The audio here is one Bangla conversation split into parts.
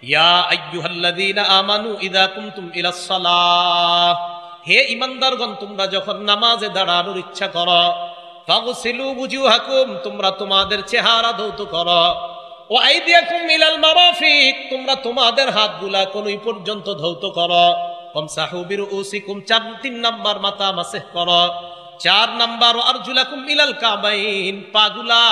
ইয়া আইয়ুহাল্লাযীনা আমানু ইযা কুমতুম ইলাস সালাহ, হে ঈমানদারগণ তোমরা যখন নামাজে দাঁড়ানোর ইচ্ছা করো, ফাগসিলু বুজুহাকুম, তোমরা তোমাদের চেহারা ধৌত করো, ওয়া আইদিয়াকুম ইলাল মারাফিক, তোমরা তোমাদের হাতগুলা কোনই পর্যন্ত ধৌত করো, ওয়ামসাহু বিরুউসিকুম, 3 নাম্বার মাথা মাসহ করো, 4 নাম্বার আরজুলাকুম ইলাল কাবাইন, পাগুলা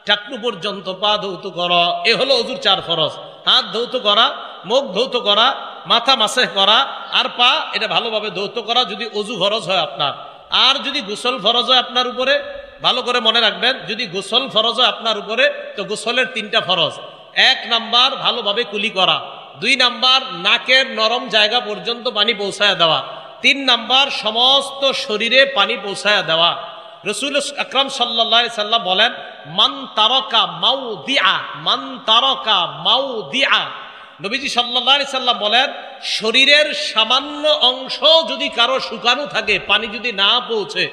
টাকনু পর্যন্ত পা ধৌত করো। এ হলো ওযুর 4 ফরজ। হাত ধৌত করা, মুখ ধৌত করা, মাথা মাসহ করা, আর পা এটা ভালোভাবে ধৌত করা যদি ওযু ফরজ হয় আপনার। আর যদি গোসল ফরজ হয় আপনার উপরে, ভালো করে মনে রাখবেন, যদি গোসল ফরজ হয় আপনার উপরে তো গোসলের 3টা ফরজ। 1 নাম্বার ভালোভাবে কুলি করা, 2 নাম্বার নাকের নরম জায়গা পর্যন্ত পানি পৌঁছায় দেওয়া, 3 নাম্বার সমস্ত শরীরে পানি পৌঁছায় দেওয়া। রাসূল আকরাম সাল্লাল্লাহু আলাইহি সাল্লাম বলেন, মান তারাকা মাউদিআ, মান তারাকা মাউদিআ, নবীজি সাল্লাল্লাহু আলাইহি সাল্লাম বলেন, শরীরের সামান্য অংশ যদি কারো শুকানো থাকে, পানি যদি না পৌঁছে,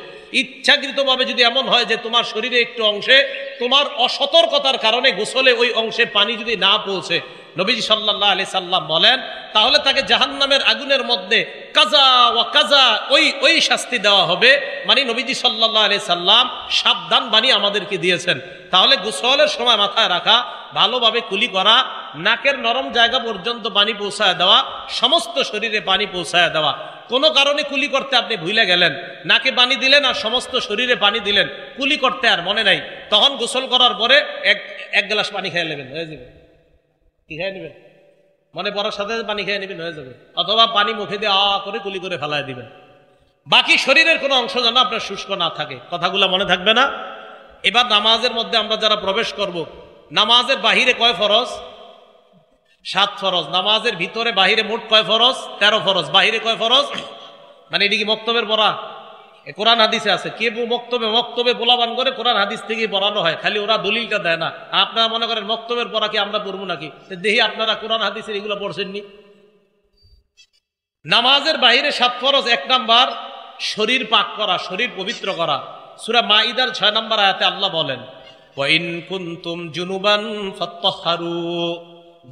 ইচ্ছাকৃতভাবে যদি এমন হয় যে তোমার শরীরে একটু অংশে তোমার অসতর্কতার কারণে গোসলে ওই অংশে পানি যদি না পৌঁছে, নবীজি সাল্লাল্লাহু আলাইহি সাল্লাম বলেন তাহলে তাকে জাহান্নামের আগুনের মধ্যে কাজা ওয়া কাজা ওই শাস্তি দেওয়া হবে। মানে নবীজি সাল্লাল্লাহু আলাইহি সাল্লাম সাবধান বাণী আমাদেরকে দিয়েছেন। তাহলে গোসলের সময় মাথায় রাখা, ভালোভাবে কুলি করা, নাকের নরম জায়গা পর্যন্ত পানি পৌঁছায় দেওয়া, সমস্ত শরীরে পানি পৌঁছায় দেওয়া। কোনো কারণে কুলি করতে আপনি ভুলে গেলেন, নাকে পানি দিলেন আর সমস্ত শরীরে পানি দিলেন, কুলি করতে আর মনে নাই, তখন গোসল করার পরে এক গ্লাস পানি খেয়ে নেবেন, হয়ে যাবে। কি খেয়ে নেবেন? মনে পড়ার সাথে পানি খেয়ে নেবেন, হয়ে যাবে। অথবা পানি মুখে দিয়ে করে কুলি করে ফেলায় দিবেন। বাকি শরীরের কোনো অংশ যেন আপনার শুষ্ক না থাকে। কথাগুলো মনে থাকবে না? এবার নামাজের মধ্যে আমরা যারা প্রবেশ করব, নামাজের বাহিরে কয় ফরজ? 7 ফরজ। নামাজের ভিতরে বাহিরে মোট কয় ফরজ? 13 ফরজ। বাহিরে কয় ফরজ? মানে এটি কি মক্তবের পড়া? কোরআন হাদিসে আছে। কে মক্তবে পোলাবান করে কোরআন হাদিস থেকে পড়ানো হয়, খালি ওরা দলিলটা দেয় না। আপনারা মনে করেন মক্তবের পড়া কি আমরা পড়বো নাকি? দেখি আপনারা কোরআন হাদিসের এগুলো পড়ছেননি। নামাজের বাহিরে 7 ফরজ। 1 নাম্বার শরীর পাক করা, শরীর পবিত্র করা। সূরা মাইদার 6 নম্বর আয়াতে আল্লাহ বলেন, ওয়া ইন কুনতুম জুনুবান ফাত্তাহহারু,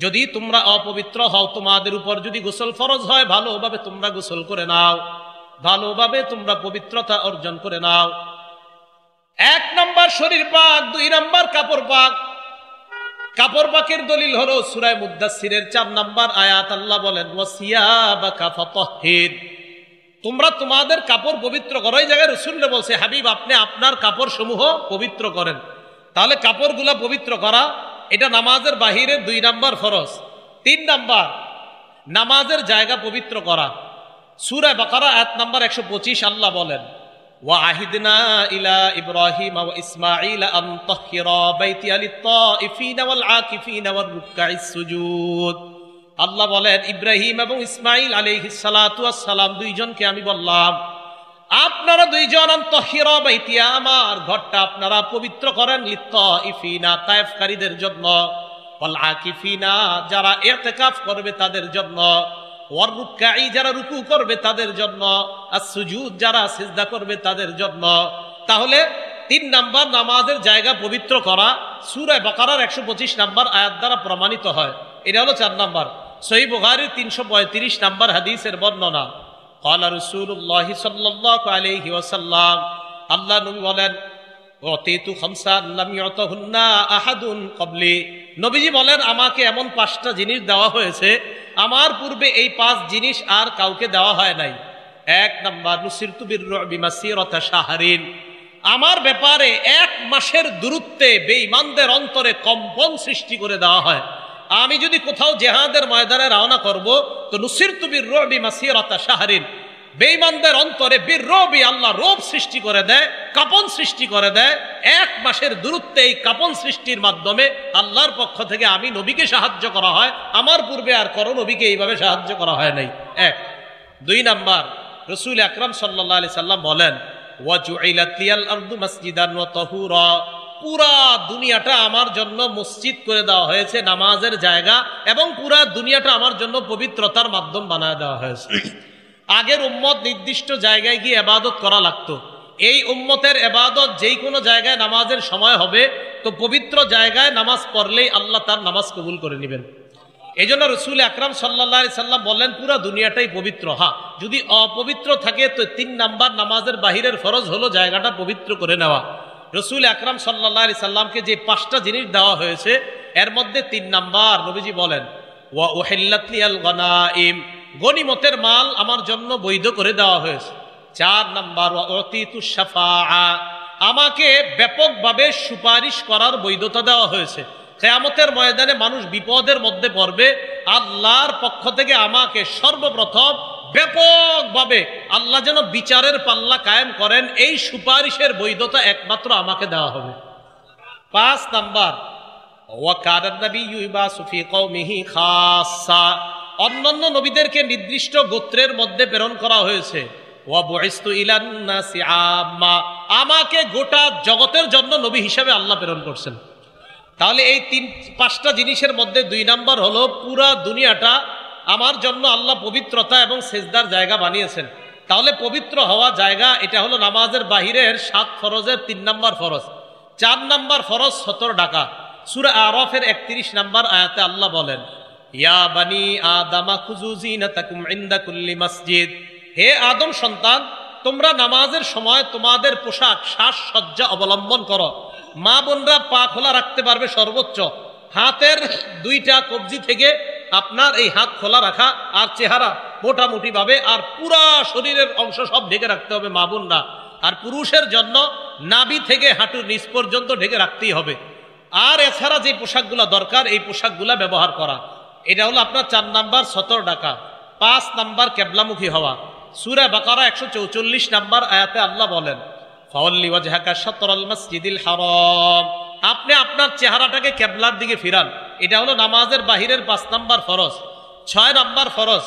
যদি তোমরা অপবিত্র হও, তোমাদের উপর যদি গোসল ফরজ হয়, ভালোভাবে তোমরা গোসল করে নাও, ভালোভাবে তোমরা পবিত্রতা অর্জন করে নাও। 1 নাম্বার শরীর পাক, 2 নাম্বার কাপড় পাক। কাপড় পাকের দলিল হলো সূরা মুদ্দাসসিরের 4 নাম্বার আয়াত। আল্লাহ বলেন, ওয়াসিয়াবাকা ফাতাহহির, তোমরা তোমাদের কাপড় পবিত্র করো। এই জায়গায় রাসূল বলছে, হাবিব আপনি আপনার কাপড় সমূহ পবিত্র করেন। তাহলে কাপড়গুলা পবিত্র করা এটা নামাজের বাহিরে 2 নাম্বার ফরজ। 3 নাম্বার নামাজের জায়গা পবিত্র করা। সূরা বাকারা আয়াত নাম্বার 125 আল্লাহ বলেন, ওয়া আহিদনা ইলা ইব্রাহিম ওয়া ইসমাঈল আন তাহহিরা বাইতিয়া লিত-তাইফিনা ওয়াল আকিফিনা ওয়ার রুকআইস সুজুদ। আল্লাহ বলেন, ইব্রাহিম এবং ইসমাঈল আলাইহিস সালাতু ওয়াস সালাম 2 জনকে আমি বললাম, আপনারা 2 জন আন তাহহিরা বাইতিয়া, আমার ঘরটা আপনারা পবিত্র করেন, লিত-তাইফিনা তায়েফকারীদের জন্য, ওয়াল আকিফিনা যারা ইতিকাফ করবে তাদের জন্য, ওয়ার রুকআই যারা রুকু করবে তাদের জন্য, আস-সুজুদ যারা সিজদা করবে তাদের জন্য। তাহলে 3 নাম্বার নামাজের জায়গা পবিত্র করা সূরা বাকারার 125 নাম্বার আয়াত দ্বারা প্রমাণিত হয়। এটা হলো 4 নাম্বার। সহিহ বুখারীর 335 নাম্বার হাদিসের বর্ণনা। ক্বালা রাসূলুল্লাহ সাল্লাল্লাহু আলাইহি ওয়াসাল্লাম, আল্লাহ নবী বলেন, ওয়াতিতু খামসান লাম ইউতাহুন্না আহাদুন ক্বাবলি, নবীজি বলেন আমাকে এমন 5টা জিনিস দেওয়া হয়েছে, আমার পূর্বে এই 5 জিনিস আর কাউকে দেওয়া হয় নাই। 1 নাম্বার নুসিরতু বিররুবি মাসিরাতা শাহরিন, আমার ব্যাপারে 1 মাসের দূরত্বে বেঈমানদের অন্তরে কম্পন সৃষ্টি করে দেওয়া হয়। আমি যদি কোথাও জিহাদের ময়দানে রওনা করব, তো নুসিরতু বিররুবি মাসিরাতা শাহরিন, বেঈমানদের অন্তরে বিররুবি আল্লাহ রূপ সৃষ্টি করে দেয়, কাঁপন সৃষ্টি করে দেয়। 1 মাসের দূরত্বে এই কাঁপন সৃষ্টির মাধ্যমে আল্লাহর পক্ষ থেকে আমি নবীকে সাহায্য করা হয়, আমার পূর্বে আর কোনো নবীকে এইভাবে সাহায্য করা হয় নাই। 1। 2 নাম্বার রাসূল আকরাম সাল্লাল্লাহু আলাইহি সাল্লাম বলেন, ওয়াজুইলাত লিয়াল আরদু মাসজিদান ওয়া তাহুরা, পুরা দুনিয়াটা আমার জন্য মসজিদ করে দেওয়া হয়েছে, নামাজের জায়গা, এবং পুরা দুনিয়াটা আমার জন্য পবিত্রতার মাধ্যম বানায় দেওয়া হয়েছে। আগের উম্মত নির্দিষ্ট জায়গায় গিয়ে ইবাদত করা লাগতো। এই উম্মতের ইবাদত যেই কোনো জায়গায় নামাজের সময় হবে, তো পবিত্র জায়গায় নামাজ পড়লেই আল্লাহ তার নামাজ কবুল করে নেবেন। এই জন্য রসুল আকরাম সাল্লাল্লাহু আলাইহি সাল্লাম বললেন পুরা দুনিয়াটাই পবিত্র। হ্যাঁ, যদি অপবিত্র থাকে তো 3 নাম্বার নামাজের বাহিরের ফরজ হলো জায়গাটা পবিত্র করে নেওয়া। রসুল আকরাম সাল্লাল্লাহু আলাইহি সাল্লামকে যে 5টা জিনিস দেওয়া হয়েছে এর মধ্যে 3 নাম্বার নবীজি বলেন ওয়া উহিল্লাত লিয়াল গনাইম, গনিমতের মাল আমার জন্য বৈধ করে দেওয়া হয়েছে। 4 নাম্বার ওয়া উতিতুশ শাফাআ, আমাকে ব্যাপকভাবে সুপারিশ করার বৈধতা দেওয়া হয়েছে। কিয়ামতের ময়দানে মানুষ বিপদের মধ্যে পড়বে, আল্লাহর পক্ষ থেকে আমাকে সর্বপ্রথম ব্যাপকভাবে আল্লাহ যেন বিচারের পাল্লা কায়েম করেন, এই সুপারিশের বৈধতা একমাত্র আমাকে দেওয়া হবে। 5 নাম্বার ওয়া কানান নাবিয়্যু ইবাসু ফি কওমিহি খাসসা, অন্যান্য নবীদেরকে নির্দিষ্ট গোত্রের মধ্যে প্রেরণ করা হয়েছে। ওয়া বুইসতু ইলান নাসি আম্মা, আমাকে গোটা জগতের জন্য নবী হিসেবে আল্লাহ প্রেরণ করছেন। তাহলে এই 5টা জিনিসের মধ্যে 2 নাম্বার হলো পুরা দুনিয়াটা আমার জন্য আল্লাহ পবিত্রতা এবং সেজদার জায়গা বানিয়েছেন। তাহলে পবিত্র হওয়া জায়গা এটা হলো নামাজের বাহিরের 7 ফরজের 3 নাম্বার ফরজ। 4 নাম্বার ফরজ 17 ডাকা। সূরা আরাফের 31 নাম্বার আয়াতে আল্লাহ বলেন ইয়া বানি আদামা খুযু যিনাতাকুম ইনদা কুল্লি মসজিদ, হে আদম সন্তান তোমরা নামাজের সময় তোমাদের পোশাক সাজসজ্জা অবলম্বন করো। মা বোনরা পা খোলা রাখতে পারবে সর্বোচ্চ, হাতের 2টা কবজি থেকে আপনার এই হাত খোলা রাখা, আর চেহারা মোটামুটি ভাবে আর পুরা শরীরের অংশ সব ঢেকে রাখতে হবে মা বোনরা। আর পুরুষের জন্য নাভি থেকে হাঁটুর নিচ পর্যন্ত ঢেকে রাখতেই হবে। আর এছাড়া যে পোশাকগুলা দরকার এই পোশাকগুলা ব্যবহার করা, এটা হলো আপনার 4 নাম্বার 17 ডাকা। 5 নাম্বার কেবলামুখী হওয়া। সূরা বাকারা 144 নাম্বার আয়াতে আল্লাহ বলেন ফাওয়াল্লি ওয়াজহাকা শাতরাল মসজিদিল হারাম, আপনি আপনার চেহারাটাকে কেবলার দিকে ফিরান। এটা হলো নামাজের বাহিরের 5 নাম্বার ফরজ। 6 নাম্বার ফরজ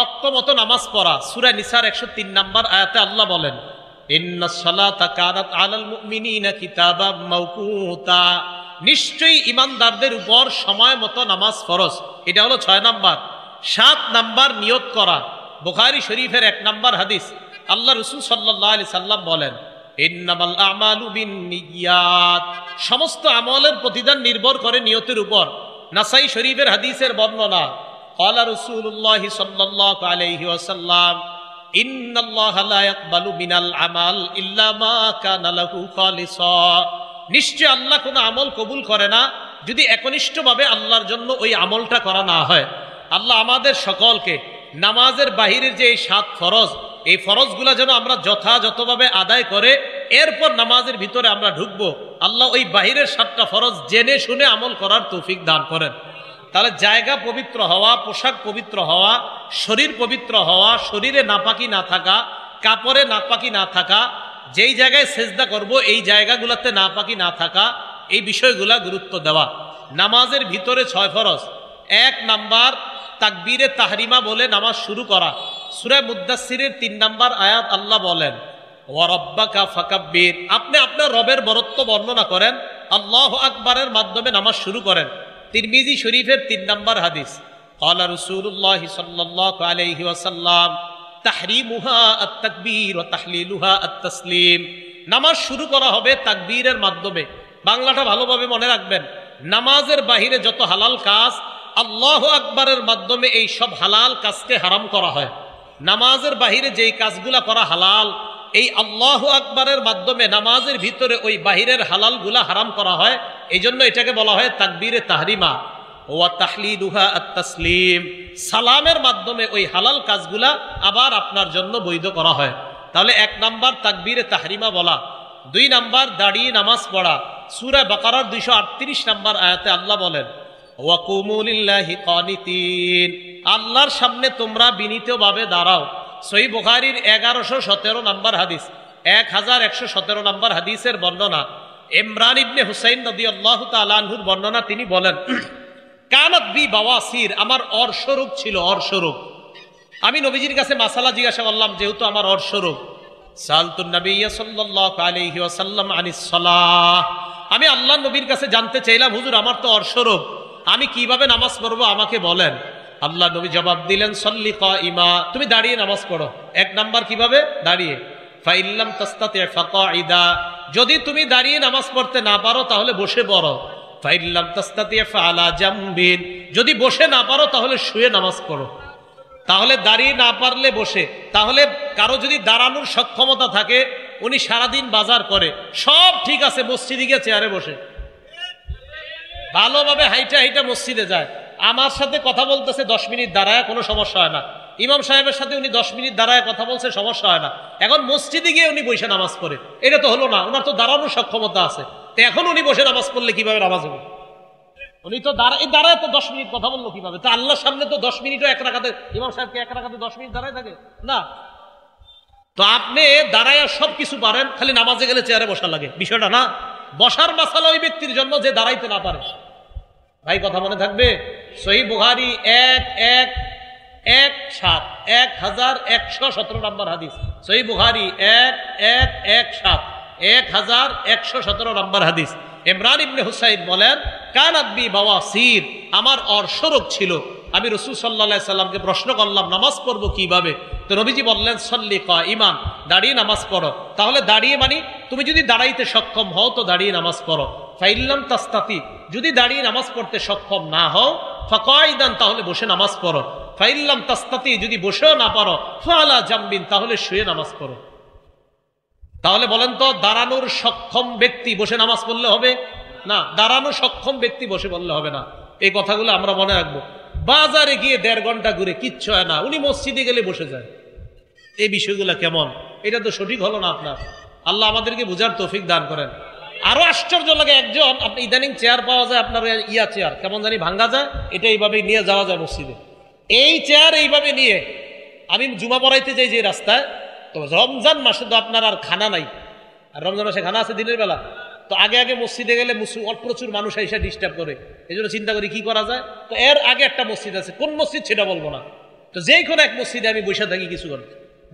অক্তমত নামাজ পড়া। সূরা নিসার 103 নাম্বার আয়াতে আল্লাহ বলেন ইন্নাস সালাতা কানাত আলাল মুমিনিনা কিতাবাম মাওকুতা, নিশ্চয়ই ঈমানদারদের উপর সময় মতো নামাজ ফরজ। এটা হলো 6 নাম্বার। 7 নাম্বার নিয়ত করা। বুখারী শরীফের 1 নাম্বার হাদিস আল্লাহ রাসূল সাল্লাল্লাহু আলাইহি সাল্লাম বলেন ইন্নামাল আমালু বিন্নিয়াত, সমস্ত আমলের প্রতিদান নির্ভর করে নিয়তের উপর। নাসাই শরীফের হাদিসের বর্ণনা ক্বালা রাসূলুল্লাহ সাল্লাল্লাহু আলাইহি ওয়াসাল্লাম ইন্নাল্লাহা লা ইয়াকবালু মিনাল আমাল ইল্লা মা কানা লাহু খালিসা, নিশ্চয় আল্লাহ কোনো আমল কবুল করে না যদি একনিষ্ঠভাবে আল্লাহর জন্য ওই আমলটা করা না হয়। আল্লাহ আমাদের সকলকে নামাজের বাহিরের যে এই 7 ফরজ, এই ফরজগুলা যেন আমরা যথাযথভাবে আদায় করে এরপর নামাজের ভিতরে আমরা ঢুকবো। আল্লাহ ওই বাহিরের 7টা ফরজ জেনে শুনে আমল করার তৌফিক দান করেন। তাহলে জায়গা পবিত্র হওয়া, পোশাক পবিত্র হওয়া, শরীর পবিত্র হওয়া, শরীরে নাপাকি না থাকা, কাপড়ে নাপাকি না থাকা, যেই জায়গায় সেজদা করব এই জায়গাগুলোতে নাপাকি না থাকা, এই বিষয়গুলা গুরুত্ব দেওয়া। নামাজের ভিতরে 6 ফরজ। 1 নাম্বার তাকবীরে তাহরিমা বলে নামাজ শুরু করা। সূরা মুদ্দাসসিরের 3 নাম্বার আয়াত আল্লাহ বলেন ওয়া রাব্বাকা ফাকাব্বির, আপনি আপনার রবের বরত্ব বর্ণনা করেন, আল্লাহু আকবারের মাধ্যমে নামাজ শুরু করেন। তিরমিজি শরীফের 3 নাম্বার হাদিস ক্বালা রাসূলুল্লাহ সাল্লাল্লাহু আলাইহি ওয়াসাল্লাম তাহরিমুহা আত-তাকবীর ওয়া তাহলিলুহা আত-তাসলিম, নামাজ শুরু করা হবে তাকবীরের মাধ্যমে। বাংলাটা ভালোভাবে মনে রাখবেন, নামাজের বাহিরে যত হালাল কাজ আল্লাহু আকবারের মাধ্যমে এই সব হালাল কাজকে হারাম করা হয়। নামাজের বাহিরে যেই কাজগুলা করা হালাল, এই আল্লাহু আকবারের মাধ্যমে নামাজের ভিতরে ওই বাহিরের হালালগুলা হারাম করা হয়। এই জন্য এটাকে বলা হয় তাকবীরে তাহরিমা। ওয়া তাহলিলুহা আত-তাসলিম, সালামের মাধ্যমে ওই হালাল কাজগুলা আবার আপনার জন্য বৈধ করা হয়। তাহলে 1 নাম্বার তাকবীরে তাহরিমা বলা। 2 নাম্বার দাঁড়িয়ে নামাজ পড়া। সূরা বাকারার 238 নাম্বার আয়াতে আল্লাহ বলেন ওয়া কুমু লিল্লাহি কানিতিন, আল্লাহর সামনে তোমরা বিনীতভাবে দাঁড়াও। সহিহ বুখারীর 1117 নাম্বার হাদিস, 1117 নাম্বার হাদিসের বর্ণনা ইমরান ইবনে হুসাইন রাদিয়াল্লাহু তাআলা আনহুর বর্ণনা। তিনি বলেন কানাত বি বাওয়াসির, আমার অর্শরোগ ছিল, অর্শরোগ। আমি নবীজির কাছে মাসালা জিজ্ঞাসা করলাম, যেহেতু আমার অর্শরোগ। সালতুন নবিয়্য সাল্লাল্লাহু আলাইহি ওয়াসাল্লাম আনিস সালাহ, আমি আল্লাহর নবীর কাছে জানতে চাইলাম হুজুর আমার তো অর্শরোগ, আমি কিভাবে নামাজ পড়বো আমাকে বলেন। আল্লাহ নবী জবাব দিলেন সল্লি কাইমা, তুমি দাঁড়িয়ে নামাজ পড়ো। 1 নাম্বার কিভাবে? দাঁড়িয়ে। ফাইল্লাম তাস্তাতি ফাকাইদা, যদি তুমি দাঁড়িয়ে নামাজ পড়তে না পারো তাহলে বসে পড়ো। ফাইল্লাম তাস্তাতি ফালা জামবিন, যদি বসে না পারো তাহলে শুয়ে নামাজ পড়ো। তাহলে দাঁড়িয়ে না পারলে বসে। তাহলে কারো যদি দাঁড়ানোর সক্ষমতা থাকে, উনি সারাদিন বাজার করে, সব ঠিক আছে, মসজিদে গিয়ে চেয়ারে বসে ভালোভাবে হাইটা হাইটা মসজিদে যায়, আমার সাথে কথা বলতেছে 10 মিনিট দাঁড়ায়, কোনো সমস্যা হয় না। ইমাম সাহেবের সাথে উনি 10 মিনিট দাঁড়ায় কথা বলছে, সমস্যা হয় না। এখন মসজিদে গিয়ে উনি বসে নামাজ পড়ে, এটা তো হলো না, ওনার তো দাঁড়ানোর সক্ষমতা আছে। তো এখন উনি বসে নামাজ পড়লে কিভাবে নামাজ হবে? উনি তো দাঁড়ায় তো 10 মিনিট কথা বললো কিভাবে? তো আল্লাহর সামনে তো 10 মিনিটও এক রাকাতে, ইমাম সাহেবকে এক রাকাতে 10 মিনিট দাঁড়ায় থাকে না। তো আপনি দাঁড়ায় সবকিছু পারেন, খালি নামাজে গেলে চেয়ারে বসা লাগে, বিষয়টা না। বসার মাসালা ওই ব্যক্তির জন্য যে দাঁড়াইতে না পারে। ভাই কথা মনে থাকবে? সহিহ বুখারী 1117 নম্বর হাদিস। সহিহ বুখারী 1117 নম্বর হাদিস। ইমরান ইবনে হুসাইন বলেন, কানাত বি বাওয়াসির, আমার অর্শরোগ ছিল। আমি রাসূল সাল্লাল্লাহু আলাইহি সাল্লামকে প্রশ্ন করলাম নামাজ পড়বো কিভাবে? তো নবীজি বললেন, সল্লি কাইমান, দাঁড়িয়ে নামাজ পড়ো। তাহলে দাঁড়িয়ে মানে তুমি যদি দাঁড়াইতে সক্ষম হও তো দাঁড়িয়ে নামাজ পড়ো। ফাইল্লাম তাস্তাতি, যদি দাঁড়িয়ে নামাজ পড়তে সক্ষম না হও, ফাকাইদান, তাহলে বসে নামাজ পড়ো। ফাইল্লাম তাস্তাতি, যদি বসেও না পারো, ফালা জামবিন, তাহলে শুয়ে নামাজ পড়ো। তাহলে বলেন তো, দাঁড়ানোর সক্ষম ব্যক্তি বসে নামাজ পড়লে হবে না? দাঁড়ানো সক্ষম ব্যক্তি বসে বললে হবে না। এই কথাগুলো আমরা মনে রাখবো। বাজারে গিয়ে 1.5 ঘন্টা ঘুরে কিচ্ছু হয় না, উনি মসজিদে গেলে বসে যায়। এই বিষয়গুলো কেমন? এটা তো সঠিক হলো না আপনার। আল্লাহ আমাদেরকে বুঝার তৌফিক দান করেন। আরো আশ্চর্য লাগে, একজন আপনি ইদানিং চেয়ার পাওয়া যায়, আপনার ইয়া চেয়ার কেমন জানি ভাঙ্গা যায়, এটা এইভাবে নিয়ে যাওয়া যায় মসজিদে। এই চেয়ার এইভাবে নিয়ে আমি জুমা পড়াইতে যাই যে রাস্তায়, তো রমজান মাসে তো আপনার আর খানা নাই, আর রমজান মাসে খানা আছে দিনের বেলা। তো আগে আগে মসজিদে গেলে প্রচুর মানুষ এসে ডিস্টার্ব করে, এই জন্য চিন্তা করি কি করা যায়। তো এর আগে একটা মসজিদ আছে, কোন মসজিদ সেটা বলবো না, তো যেই কোনো এক মসজিদে আমি বসে থাকি কিছুক্ষণ,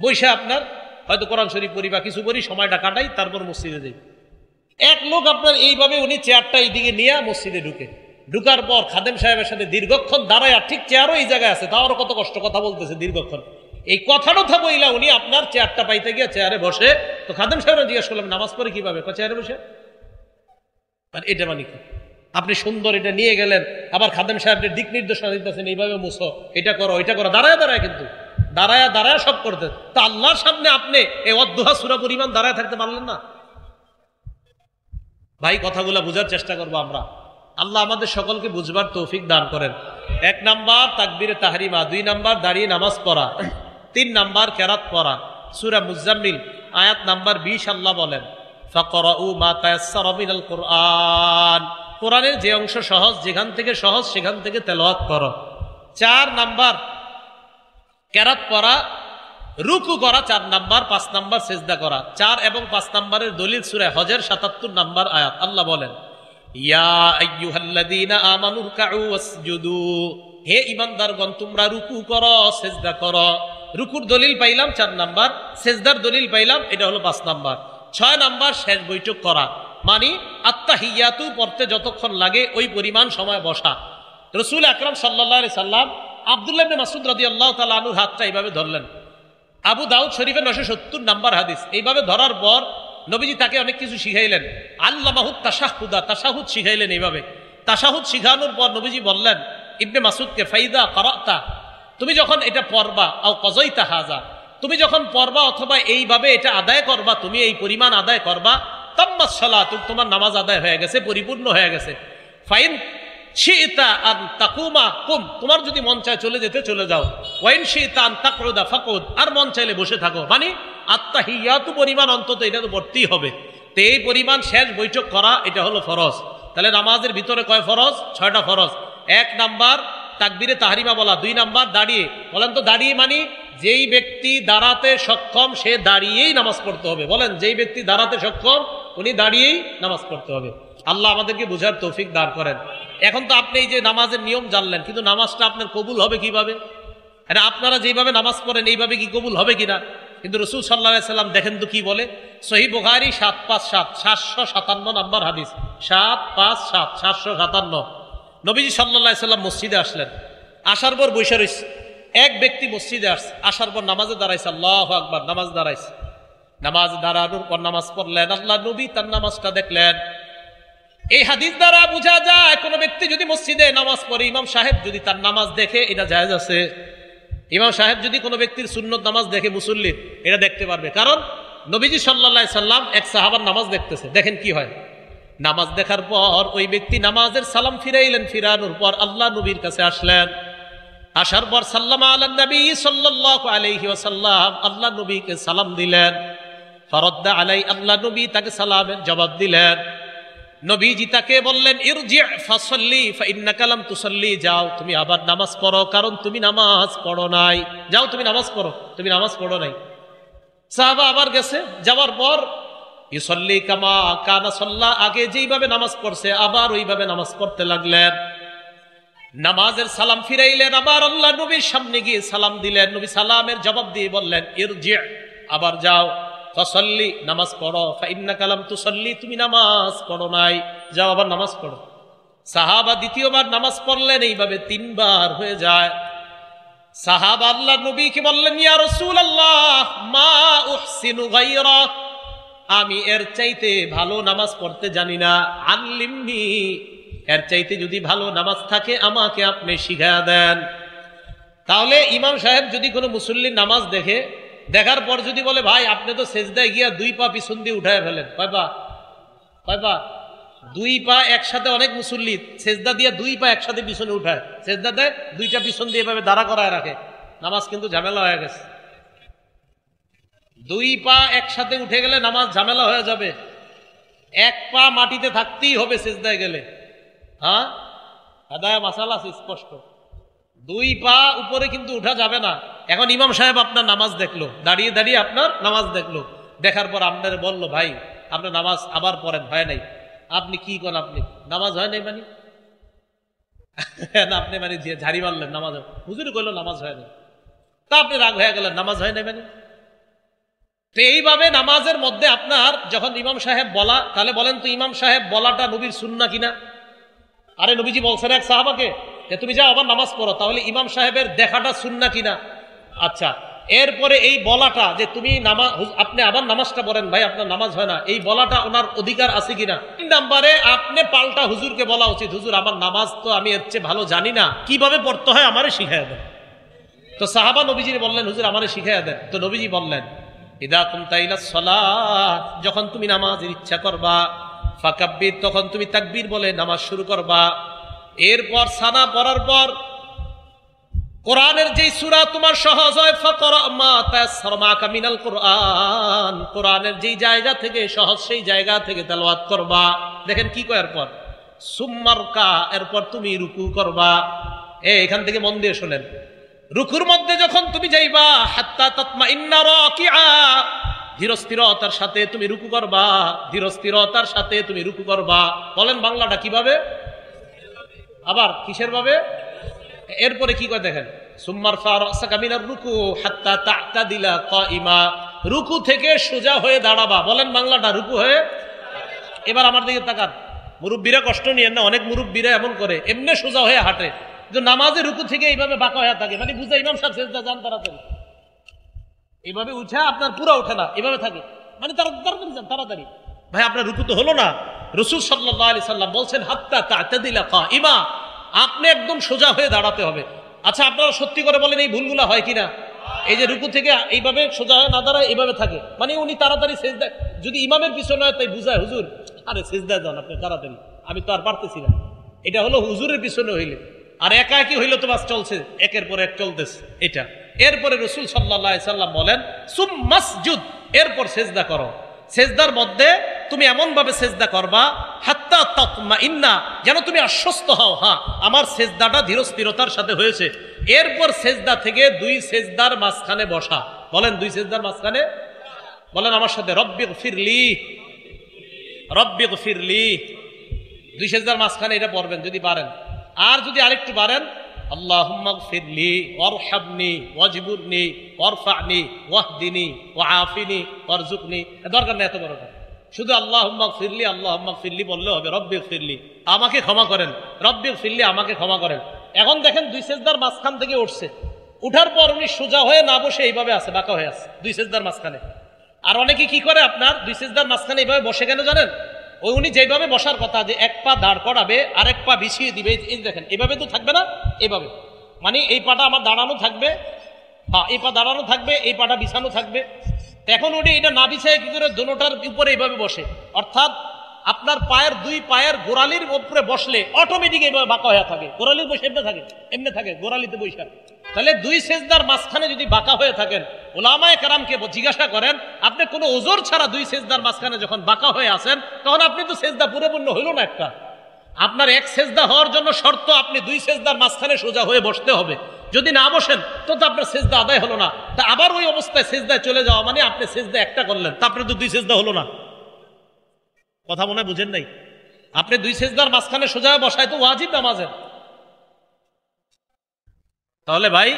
বসে আপনার হয়তো কোরআন শরীফ পড়ি বা কিছু করি, সময়টা কাটাই, তারপর মসজিদে যাই। এক লোক আপনার এইভাবে উনি চেয়ারটা এইদিকে নিয়ে মসজিদে ঢুকার পর খাদেম সাহেবের সাথে দীর্ঘক্ষণ দাঁড়ায়, আর ঠিক চেয়ারও এই জায়গায় আছে, তাও আরো কত কষ্ট কথা বলতেছে দীর্ঘক্ষণ। এই কথাটা বইলা উনি আপনার চেয়ারটা পাইতে গিয়ে চেয়ারে বসে। তো খাদেম সাহেবরা জিজ্ঞেস করলাম নামাজ পড়ে কিভাবে? চেয়ারে বসে। মানে এটা মানে কি? আপনি সুন্দর এটা নিয়ে গেলেন, আবার খাদেম সাহেবের দিক নির্দেশনা দিতেছেন, এইভাবে মুছো, এটা করো, এটা করো, দাঁড়ায় দাঁড়ায়, কিন্তু দাঁড়ায় সব করতে। তা আল্লাহর সামনে আপনি এই অদ্দুহা সূরা পরিমাণ দাঁড়ায় থাকতে পারলেন না? ভাই কথাগুলো বুঝার চেষ্টা করবো আমরা। আল্লাহ আমাদের সকলকে বুঝবার তৌফিক দান করেন। 1 নাম্বার তাকবীরে তাহরিমা, 2 নাম্বার দাঁড়িয়ে নামাজ পড়া, 3 নাম্বার কেরাত পড়া। সূরা মুজাম্মিল আয়াত নাম্বার 20 আল্লাহ বলেন, ফাকরাউ মা তায়াসসারা মিনাল কুরআন, কোরআনের যে অংশ সহজ, যেখান থেকে সহজ সেখান থেকে তেলাওয়াত করো। 4 নাম্বার কেরাত পড়া, রুকু করা 4 নাম্বার, 5 নাম্বার সেজদা করা। 4 এবং 5 নাম্বারের দলিল সূরা হজের 77 নাম্বার আয়াত। আল্লাহ বলেন, ইয়া আইয়ুহাল্লাযীনা আমানু রুকউ ওয়াসজুদু, হে ঈমানদারগণ তোমরা রুকু করো, সেজদা করো। রুকুর দলিল পাইলাম 4 নাম্বার, সেজদার দলিল পাইলাম, এটা হলো 5 নাম্বার। 6 নাম্বার শেষ বৈঠক করা, মানে আত্তাহিয়াতু পড়তে যতক্ষণ লাগে ওই পরিমাণ সময় বসা। রাসূল আকরাম সাল্লাল্লাহু আলাইহি সাল্লাম আব্দুল্লাহ ইবনে মাসউদ রাদিয়াল্লাহু তাআলা আনহুর হাতটা এইভাবে ধরলেন। আবু দাউদ শরীফের 970 নাম্বার হাদিস। এইভাবে ধরার পর নবীজি তাকে অনেক কিছু শিখাইলেন। আল্লামাহুত তাশাহুদা, তাশাহুদ শিখাইলেন। এইভাবে তাশাহুদ শিখানোর পর নবীজি বললেন ইবনে মাসউদকে, ফাইদা কারাতা, তুমি যখন এটা পড়বা, আও কযাইতা হাযা, তুমি যখন পড়বা অথবা এইভাবে এটা আদায় করবা, তুমি এই পরিমাণ আদায় করবা, তাম্মাস সালাত, তোমার নামাজ আদায় হয়ে গেছে, পরিপূর্ণ হয়ে গেছে। ফাইন শিতা আন তাকুমা কুম, তোমার যদি মন চায় চলে যেতে চলে যাও। ওয়াইন শিতা আন তাকউদা ফাকুদ, আর মন চাইলে বসে থাকো। মানে আত্তাহিয়াতু পরিমাণ অন্তত এটা তো পড়তেই হবে। তো এই পরিমাণ শেষ বৈঠক করা, এটা হলো ফরজ। তাহলে নামাজের ভিতরে কয় ফরজ? 6টা ফরজ। 1 নাম্বার তাকবীরে তাহরিমা বলা, 2 নাম্বার দাঁড়িয়ে। বলেন তো দাঁড়িয়ে মানে যেই ব্যক্তি দাঁড়াতে সক্ষম সে দাঁড়িয়েই নামাজ পড়তে হবে। বলেন যেই ব্যক্তি দাঁড়াতে সক্ষম উনি দাঁড়িয়েই নামাজ পড়তে হবে। আল্লাহ আমাদেরকে বুঝার তৌফিক দান করেন। এখন তো আপনি এই যে নামাজের নিয়ম জানলেন, কিন্তু নামাজটা আপনার কবুল হবে কিভাবে? আরে আপনারা যেভাবে নামাজ পড়েন এইভাবে কি কবুল হবে কিনা? কিন্তু রাসূল সাল্লাল্লাহু আলাইহি সাল্লাম দেখেন তো কি বলে। সহিহ বুখারী 757 757 নাম্বার হাদিস, 757 757। নবীজি সাল্লাল্লাহু আলাইহি সাল্লাম মসজিদে আসলেন, আসার পর বসে রইছে। এক ব্যক্তি মসজিদে আসছে, আসার পর নামাজে দাঁড়াইছে, আল্লাহু আকবার, নামাজ দাঁড়াইছে। নামাজ দাঁড়ানোর পর নামাজ পড়লেন, আল্লাহ নবী তার নামাজটা দেখলেন। এই হাদিস দ্বারা বোঝা যায় কোন ব্যক্তি যদি মসজিদে নামাজ পড়ে, ইমাম সাহেব যদি তার নামাজ দেখে, এটা জায়েজ আছে। ইমাম সাহেব যদি কোনো ব্যক্তির সুন্নত নামাজ দেখে, মুসল্লির, এটা দেখতে পারবে। কারণ নবীজি সাল্লাল্লাহু আলাইহি সাল্লাম এক সাহাবার নামাজ দেখতেছে, দেখেন কি হয়। নামাজ দেখার পর ওই ব্যক্তি নামাজের সালাম ফিরাইলেন, ফিরানোর পর আল্লাহ নবীর কাছে আসলেন। আসার পর সাল্লামা আলান নবী সাল্লাল্লাহু আলাইহি ওয়াসাল্লাম, আল্লাহ নবীকে সালাম দিলেন। ফারাদ্দা আলাই, আল্লাহ নবী তাকে সালামের জবাব দিলেন। নবীজি তাকে বললেন, ইরজি ফাসাল্লি ফাইন্নাকা লাম তুসাল্লি, যাও তুমি আবার নামাজ পড়ো, কারণ তুমি নামাজ পড়ো নাই। যাও তুমি নামাজ পড়ো, তুমি নামাজ পড়ো নাই। সাহাবা আবার গেছে, যাওয়ার পর ইউসাল্লি কামা কানা সাল্লা, আগে যেইভাবে নামাজ পড়ছে আবার ওইভাবে নামাজ পড়তে লাগলেন। নামাজের সালাম ফিরাইলেন, আবার আল্লাহ নবীর সামনে গিয়ে সালাম দিলেন। নবী সালামের জবাব দিয়ে বললেন, ইরজি, আবার যাও, ফাসাল্লি, নামাজ পড়ো, ফাইন্নাকা লাম তুসাল্লি, তুমি নামাজ পড়ো নাই, যাও আবার নামাজ পড়ো। সাহাবা দ্বিতীয়বার নামাজ পড়লেন, এইভাবে 3 বার হয়ে যায়। সাহাবা আল্লাহ নবীকে বললেন, ইয়া রাসূলুল্লাহ মা উহসিনু গায়রা, আমি এর চাইতে ভালো নামাজ পড়তে জানি না, আল্লিমনি, এর চাইতে যদি ভালো নামাজ থাকে আমাকে আপনি শিখিয়ে দেন। তাহলে ইমাম সাহেব যদি কোনো মুসল্লির নামাজ দেখে, দেখার পর যদি বলে, ভাই আপনি তো সেজদায় গিয়া 2 পা পিছন দিয়ে উঠায় ফেলেন, কয় পা? 2 পা একসাথে, অনেক মুসল্লি সেজদা দিয়ে 2 পা একসাথে পিছনে উঠায়, সেজদা দেয় 2টা পিছন দিয়ে এভাবে দাঁড়া করায় রাখে, নামাজ কিন্তু ঝামেলা হয়ে গেছে। 2 পা একসাথে উঠে গেলে নামাজ ঝামেলা হয়ে যাবে। 1 পা মাটিতে থাকতেই হবে সেজদায় গেলে। হ্যাঁ, আদায় মাসালা স্পষ্ট। 2 পা উপরে কিন্তু উঠা যাবে না। এখন ইমাম সাহেব আপনার নামাজ দেখলো, দাঁড়িয়ে দাঁড়িয়ে আপনার নামাজ দেখলো, দেখার পর আপনার বললো, ভাই আপনার নামাজ আবার পড়েন, হয় নাই। আপনি কি করেন? আপনি নামাজ হয় নাই মানে না, আপনি মানে ঝাড়ি মারলেন, নামাজ হুজুর কইলো নামাজ হয় নাই, তা আপনি রাগ হয়ে গেলেন, নামাজ হয় নাই মানে। তো এইভাবে নামাজের মধ্যে আপনার যখন ইমাম সাহেব বলা, তাহলে বলেন তো ইমাম সাহেব বলাটা নবীর সুন্নাহ কিনা? আরে নবীজি বলছেন এক সাহাবাকে যে তুমি যাও আবার নামাজ পড়ো, তাহলে ইমাম সাহেবের দেখাটা সুন্নাহ কিনা? আচ্ছা, এরপরে এই বলাটা যে তুমি নামাজ, আপনি আবার নামাজটা পড়েন, ভাই আপনার নামাজ হয় না, এই বলাটা ওনার অধিকার আছে কিনা? 3 নম্বরে আপনি পাল্টা হুজুরকে বলা উচিত, হুজুর আমার নামাজ তো আমি এর চেয়ে ভালো জানি না, কিভাবে পড়তে হয় আমারে শিখাইয়া দেন। তো সাহাবা নবীজি বললেন, হুজুর আমারে শিখাইয়া দেন। তো নবীজি বললেন, ইদা কুমতা ইলাস সালাত, যখন তুমি নামাজের ইচ্ছা করবা, ফাকাব্বির, তখন তুমি তাকবীর বলে নামাজ শুরু করবা। এরপর সানা পড়ার পর কোরআনের যেই সূরা তোমার সহজ হয়, ফাকরা মা তায়াসসারা মাকা মিনাল কোরআন, কোরআনের যেই জায়গা থেকে সহজ সেই জায়গা থেকে তেলাওয়াত করবা। দেখেন কি কয় এরপর, সুম্মারকা, এরপর তুমি রুকু করবা। এখান থেকে মন দিয়ে শোনেন, রুকুর মধ্যে যখন তুমি যাইবা, হাত্তা তাতমাইন্না রাকিআ, ধীরস্থিরতার সাথে তুমি রুকু করবা, ধীরস্থিরতার সাথে তুমি রুকু করবা। বলেন বাংলাটা কিভাবে? আবার কিসের ভাবে? এরপরে কি করে দেখেন, সুম্মার ফারাসাকা মিনার রুকু হাত্তা তা'তাদিলা কাইমা, রুকু থেকে সোজা হয়ে দাঁড়াবা। বলেন বাংলাটা, রুকু হয়ে। এবার আমার দিকে তাকান, মুরব্বীরা কষ্ট নিয়েন না, অনেক মুরব্বীরা এমন করে, এমনি সোজা হয়ে হাঁটে, কিন্তু নামাজে রুকু থেকে এইভাবে বাঁকা হয়ে থাকে, মানে বুঝা ইমাম সাহেব সেজদা যান তাড়াতাড়ি, এইভাবে উঠে আপনার পুরো ওঠে না, এইভাবে থাকে, মানে তাড়াতাড়ি যান তাড়াতাড়ি। ভাই আপনার রুকু তো হলো না। রাসূল সাল্লাল্লাহু আলাইহি সাল্লাম বলছেন, হাত্তা তা'তাদিলা কাইমা, আপনি একদম সোজা হয়ে দাঁড়াতে হবে। আচ্ছা আপনারা সত্যি করে বলেন এই ভুলগুলা হয় কিনা? এই যে রুকু থেকে এইভাবে সোজা হয়ে না দাঁড়ায়, এইভাবে থাকে, মানে উনি তাড়াতাড়ি সেজদা, যদি ইমামের পিছনে হয় তাই বুঝায়, হুজুর আরে সেজদায় যান আপনি তাড়াতাড়ি, আমি তো আর পারতেছি না। এটা হলো হুজুরের পিছনে হইলে, আর একা একই হইলে তো বাস চলছে, একের পর এক চলতেছে এটা। এরপরে রাসূল সাল্লাল্লাহু আলাইহি সাল্লাম বলেন, সুম্মাসজুদ, এরপর সেজদা করো। সেজদার মধ্যে তুমি এমন ভাবে সেজদা করবা, হাত্তা তাতমাইন্না, যেন তুমি আশ্বস্ত হও, হ্যাঁ আমার সেজদাটা ধীরস্থিরতার সাথে হয়েছে। এরপর সেজদা থেকে 2 সেজদার মাঝখানে বসা। বলেন 2 সেজদার মাঝখানে, বলেন আমার সাথে, রব্বিগফিরলি, রব্বিগফিরলি। 2 সেজদার মাঝখানে এটা পড়বেন যদি পারেন, আর যদি আরেকটু পারেন, আল্লাহুম্মা গফিরলি ওয়ারহামনি ওয়াজবুরনি ওয়ারফা'নি ওয়াহদিনি ওয়াআফিনি ওয়ারযুকনি। দরকার নেই এত বড় কথা, শুধু আল্লাহুম্মা গফিরলি, আল্লাহুম্মা গফিরলি বললে হবে, রব্বিগফিরলি, আমাকে ক্ষমা করেন, রব্বিগফিরলি, আমাকে ক্ষমা করেন। এখন দেখেন 2 সেজদার মাঝখান থেকে উঠছে, উঠার পর উনি সোজা হয়ে না বসে এইভাবে আছে, বাঁকা হয়ে আছে 2 সেজদার মাঝখানে। আর অনেকে কি করে, আপনার 2 সেজদার মাঝখানে এইভাবে বসে কেন জানেন? ওই উনি যেভাবে বসার কথা, যে এক পা দাঁড় করাবে আর এক পা বিছিয়ে দিবে, এই দেখেন এভাবে তো থাকবে না, এভাবে মানে এই পাটা আমার দাঁড়ানো থাকবে, হ্যাঁ এই পা দাঁড়ানো থাকবে, এই পাটা বিছানো থাকবে। এখন উনি এটা না বিছায় কি করে দোনোটার উপরে এইভাবে বসে, অর্থাৎ আপনার পায়ের দুই পায়ের গোড়ালির উপরে বসলে অটোমেটিক এইভাবে বাঁকা হয়ে থাকে। গোড়ালির বসে এমনি থাকে গোড়ালিতে বসে। তাহলে দুই সেজদার মাঝখানে যদি বাঁকা হয়ে থাকেন, উলামায়ে কেরামকে জিজ্ঞাসা করেন, আপনি কোনো ওজর ছাড়া দুই সেজদার মাঝখানে যখন বাঁকা হয়ে আসেন, তখন আপনি তো সেজদা পরিপূর্ণ হইল না একটা। আপনার এক সেজদা হওয়ার জন্য শর্ত আপনি দুই সেজদার মাঝখানে সোজা হয়ে বসতে হবে। যদি না বসেন তো আপনার সেজদা আদায় হলো না। তা আবার ওই অবস্থায় সেজদায় চলে যাওয়া মানে আপনি সেজদা একটা করলেন, তারপরে তো দুই সেজদা হলো না। কথা মনে বুঝেন নাই? আপনি দুই সেজদার মাঝখানে সোজা হয়ে বসায় তো ওয়াজিব নামাজের। তাহলে ভাই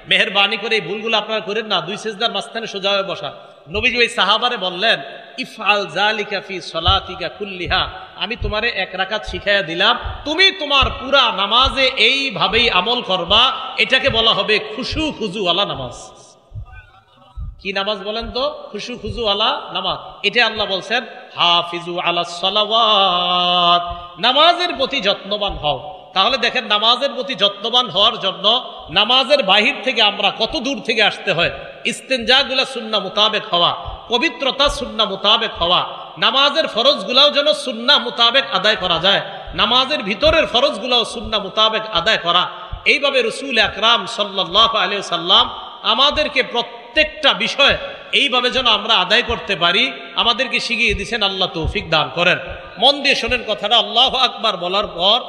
মেহেরবানি করে এই ভুলগুলো আপনারা করেন না, দুই সেজদার মাঝখানে সোজা হয়ে বসা। নবীজি ওই সাহাবারে বললেন, ইফআল যালিকা ফি সলাতিকা কুল্লিহা, আমি তোমারে এক রাকাত শিখাইয়া দিলাম, তুমি তোমার পুরা নামাজে এইভাবেই আমল করবা। এটাকে বলা হবে খুশু খুজু আলা নামাজ। কি নামাজ বলেন তো? খুশু খুজু আলা নামাজ। এটা আল্লাহ বলছেন, হাফিজু আলাস সালাওয়াত, নামাজের প্রতি যত্নবান হও। তাহলে দেখেন নামাজের প্রতি যত্নবান হওয়ার জন্য নামাজের বাহির থেকে আমরা কত দূর থেকে আসতে হয়। ইস্তেনজাগুলা সুন্নাহ মোতাবেক হওয়া, পবিত্রতা সুন্নাহ মোতাবেক হওয়া, নামাজের ফরজগুলাও যেন সুন্নাহ মোতাবেক আদায় করা যায়, নামাজের ভিতরের ফরজগুলাও সুন্নাহ মোতাবেক আদায় করা। এইভাবে রাসূল আকরাম সাল্লাল্লাহু আলাইহি ওয়াসাল্লাম আমাদেরকে প্রত্যেকটা বিষয় এইভাবে যেন আমরা আদায় করতে পারি আমাদেরকে শিখিয়ে দিয়েছেন। আল্লাহ তৌফিক দান করেন। মন দিয়ে শোনেন কথাটা। আল্লাহু আকবার বলার পর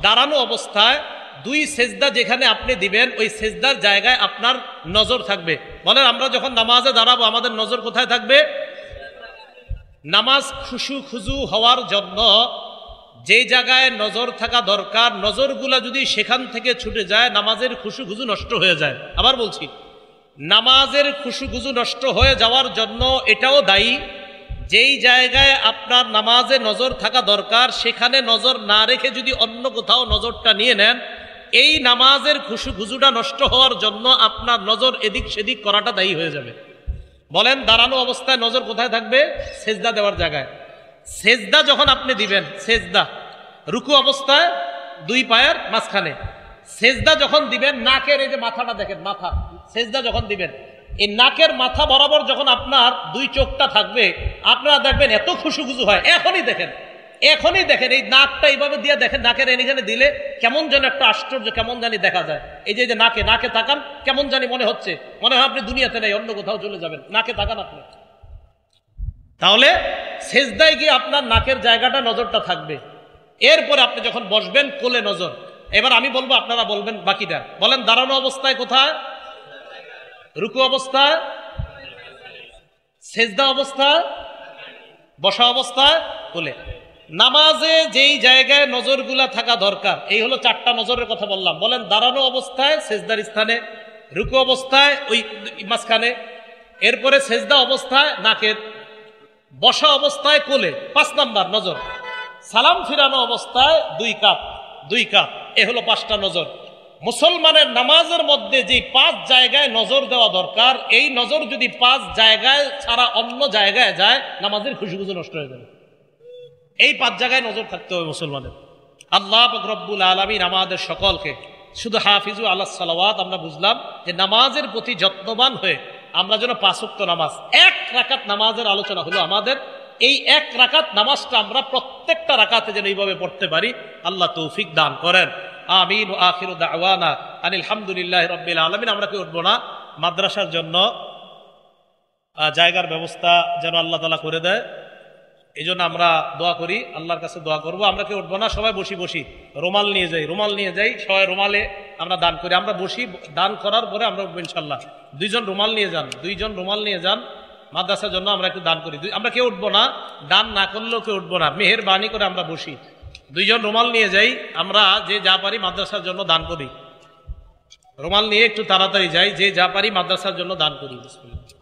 দাঁড়ানো অবস্থায় দুই সেজদা যেখানে আপনি দিবেন, ওই সেজদার জায়গায় আপনার নজর থাকবে। বলেন আমরা যখন নামাজে দাঁড়াবো আমাদের নজর কোথায় থাকবে? নামাজ খুশু খুজু হওয়ার জন্য যে জায়গায় নজর থাকা দরকার, নজরগুলা যদি সেখান থেকে ছুটে যায় নামাজের খুশু খুজু নষ্ট হয়ে যায়। আবার বলছি, নামাজের খুশু খুজু নষ্ট হয়ে যাওয়ার জন্য এটাও দায়ী, যেই জায়গায় আপনার নামাজে নজর থাকা দরকার সেখানে নজর না রেখে যদি অন্য কোথাও নজরটা নিয়ে নেন, এই নামাজের খুশু খুজুটা নষ্ট হওয়ার জন্য আপনার নজর এদিক সেদিক করাটা দায়ী হয়ে যাবে। বলেন দাঁড়ানো অবস্থায় নজর কোথায় থাকবে? সেজদা দেওয়ার জায়গায়। সেজদা যখন আপনি দিবেন, সেজদা রুকু অবস্থায় দুই পায়ের মাঝখানে, সেজদা যখন দিবেন নাকের এই যে মাথাটা দেখেন, মাথা সেজদা যখন দিবেন এই নাকের মাথা বরাবর যখন আপনার দুই চোখটা থাকবে, আপনারা দেখবেন এত খুশু খুশু হয়। এখনই দেখেন এই নাকটা এইভাবে দিয়ে দেখেন, নাকের এখানে দিলে কেমন যেন একটা আশ্চর্য কেমন জানি দেখা যায়। এই যে নাকে তাকান, কেমন জানি মনে হয় আপনি দুনিয়াতে নেই, অন্য কোথাও চলে যাবেন। নাকে তাকান আপনি। তাহলে সেজদায় গিয়ে আপনার নাকের জায়গাটা নজরটা থাকবে। এরপরে আপনি যখন বসবেন কোলে নজর। এবার আমি বলবো, আপনারা বলবেন বাকিটা। বলেন দাঁড়ানো অবস্থায় কোথায়? রুকু অবস্থায়, সেজদা অবস্থায়, বসা অবস্থায় কোলে। নামাজে যেই জায়গায় নজরগুলা থাকা দরকার, এই হলো চারটা নজরের কথা বললাম। বলেন দাঁড়ানো অবস্থায় সেজদার স্থানে, রুকু অবস্থায় ওই মাঝখানে, এরপরে সেজদা অবস্থায় নাকের, বসা অবস্থায় কোলে 5 নাম্বার নজর, সালাম ফিরানো অবস্থায় দুই কাপ। এ হলো 5টা নজর। মুসলমানের নামাজের মধ্যে যে 5 জায়গায় নজর দেওয়া দরকার, এই নজর যদি 5 জায়গায় ছাড়া অন্য জায়গায় যায় নামাজের খুশু খুশু নষ্ট হয়ে যাবে। এই 5 জায়গায় নজর থাকতে হবে মুসলমানের। আল্লাহ পাক রব্বুল আলামিন আমাদের সকলকে শুধু হাফিজু আলাস সালাওয়াত আমরা বুঝলাম যে নামাজের প্রতি যত্নবান হয়ে আমরা যেন 5 ওয়াক্ত নামাজ, 1 রাকাত নামাজের আলোচনা হলো আমাদের। এই 1 রাকাত নামাজটা আমরা প্রত্যেকটা রাকাতে যেন এইভাবে পড়তে পারি। আল্লাহ তৌফিক দান করেন। আমিন। ওয়া আখিরু দাওয়ানা আনিল হামদুলিল্লাহি রাব্বিল আলামিন। আমরা কি উঠবো না? মাদ্রাসার জন্য জায়গার ব্যবস্থা যেন আল্লাহ তাআলা করে দেয়, এই জন্য আমরা দোয়া করি, আল্লাহর কাছে দোয়া করব। আমরা কি উঠবো না? সবাই বসি রুমাল নিয়ে যাই, সবাই রুমালে আমরা দান করি। আমরা বসি, দান করার পরে আমরা উঠবো ইনশাল্লাহ। 2 জন রুমাল নিয়ে যান মাদ্রাসার জন্য, আমরা একটু দান করি। আমরা কেউ উঠবো না, দান না করলেও কেউ উঠবো না, মেহেরবানি করে আমরা বসি। 2 জন রুমাল নিয়ে যাই, আমরা যে যা পারি মাদ্রাসার জন্য দান করি। রুমাল নিয়ে একটু তাড়াতাড়ি যাই, যে যা পারি মাদ্রাসার জন্য দান করি। বিসমিল্লাহ।